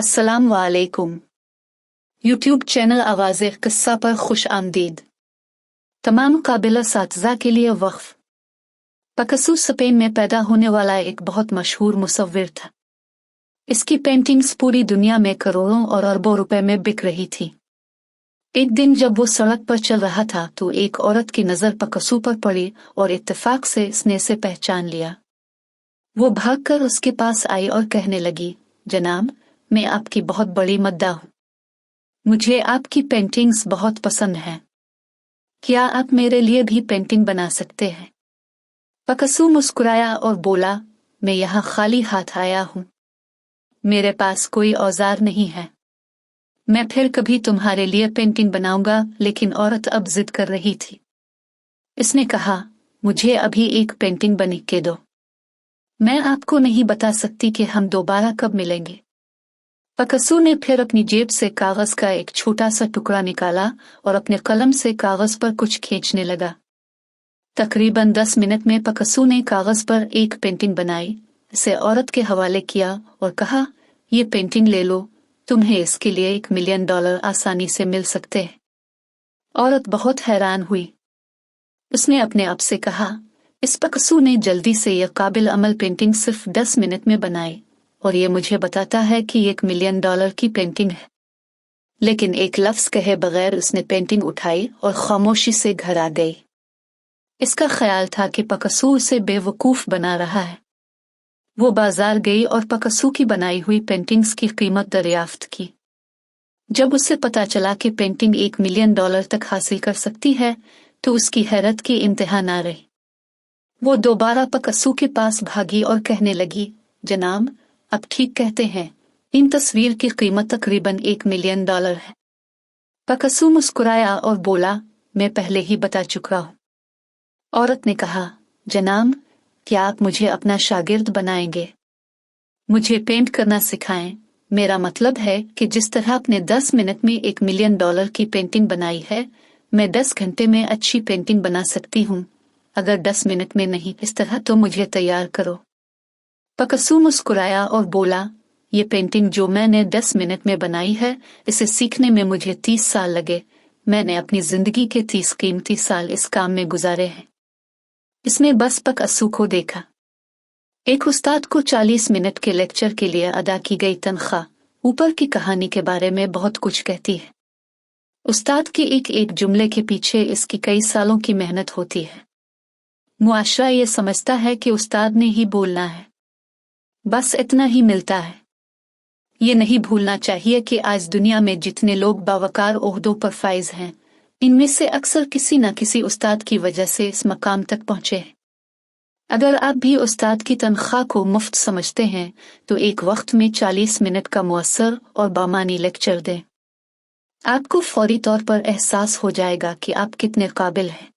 अस्सलाम वालेकुम। YouTube channel आवाज़े क़िस्सा पर खुश आमदीद। तमाम काबिल साथिज़ा के लिए वक्फ। पिकासो स्पेन में पैदा होने वाला एक बहुत मशहूर मुसव्विर था। इसकी पेंटिंग्स पूरी दुनिया में करोड़ों और अरबों रुपए में बिक रही थी। एक दिन जब वो सड़क पर चल रहा था तो एक औरत की नज़र पिकासो पर पड़ी और इत्तेफाक से इसने इसे पहचान लिया। वो भागकर उसके पास आई और कहने लगी, जनाब, मैं आपकी बहुत बड़ी मद्दाह हूँ। मुझे आपकी पेंटिंग्स बहुत पसंद हैं। क्या आप मेरे लिए भी पेंटिंग बना सकते हैं? पिकासो मुस्कुराया और बोला, मैं यहाँ खाली हाथ आया हूँ। मेरे पास कोई औजार नहीं है। मैं फिर कभी तुम्हारे लिए पेंटिंग बनाऊंगा। लेकिन औरत अब जिद कर रही थी। इसने कहा, मुझे अभी एक पेंटिंग बना के दो। मैं आपको नहीं बता सकती कि हम दोबारा कब मिलेंगे। पिकासो ने फिर अपनी जेब से कागज का एक छोटा सा टुकड़ा निकाला और अपने कलम से कागज पर कुछ खींचने लगा। तकरीबन 10 मिनट में पिकासो ने कागज पर एक पेंटिंग बनाई, इसे औरत के हवाले किया और कहा, ये पेंटिंग ले लो, तुम्हें इसके लिए $1 मिलियन आसानी से मिल सकते हैं। औरत बहुत हैरान हुई। उसने अपने आप से कहा, इस पिकासो ने जल्दी से यह काबिल अमल पेंटिंग सिर्फ 10 मिनट में बनाई और ये मुझे बताता है कि $1 मिलियन की पेंटिंग है। लेकिन एक लफ्ज कहे बगैर उसने पेंटिंग उठाई और खामोशी से घर आ गई। इसका ख्याल था कि पिकासो उसे बेवकूफ बना रहा है। वो बाजार गई और पिकासो की बनाई हुई पेंटिंग्स की कीमत दरियाफ्त की। जब उसे पता चला कि पेंटिंग $1 मिलियन तक हासिल कर सकती है तो उसकी हैरत की इंतहा ना रही। वो दोबारा पिकासो के पास भागी और कहने लगी, जनाब, आप ठीक कहते हैं, इन तस्वीर की कीमत तकरीबन $1 मिलियन है। पिकासो मुस्कुराया और बोला, मैं पहले ही बता चुका हूँ। औरत ने कहा, जनाब, क्या आप मुझे अपना शागिर्द बनाएंगे? मुझे पेंट करना सिखाएं। मेरा मतलब है कि जिस तरह आपने 10 मिनट में $1 मिलियन की पेंटिंग बनाई है, मैं 10 घंटे में अच्छी पेंटिंग बना सकती हूँ। अगर 10 मिनट में नहीं इस तरह तो मुझे तैयार करो। पिकासो मुस्कुराया और बोला, ये पेंटिंग जो मैंने 10 मिनट में बनाई है, इसे सीखने में मुझे 30 साल लगे। मैंने अपनी जिंदगी के 30 कीमती साल इस काम में गुजारे हैं। इसने बस पिकासो को देखा। एक उस्ताद को 40 मिनट के लेक्चर के लिए अदा की गई तनख्वाह ऊपर की कहानी के बारे में बहुत कुछ कहती है। उस्ताद के एक एक जुमले के पीछे इसकी कई सालों की मेहनत होती है। मुआशरा ये समझता है कि उस्ताद ने ही बोलना है, बस इतना ही मिलता है। ये नहीं भूलना चाहिए कि आज दुनिया में जितने लोग बावकार ओहदों पर फाइज हैं, इनमें से अक्सर किसी न किसी उस्ताद की वजह से इस मकाम तक पहुंचे हैं। अगर आप भी उस्ताद की तनख्वाह को मुफ्त समझते हैं तो एक वक्त में 40 मिनट का मुअस्सर और बामानी लेक्चर दें। आपको फौरी तौर पर एहसास हो जाएगा कि आप कितने काबिल हैं।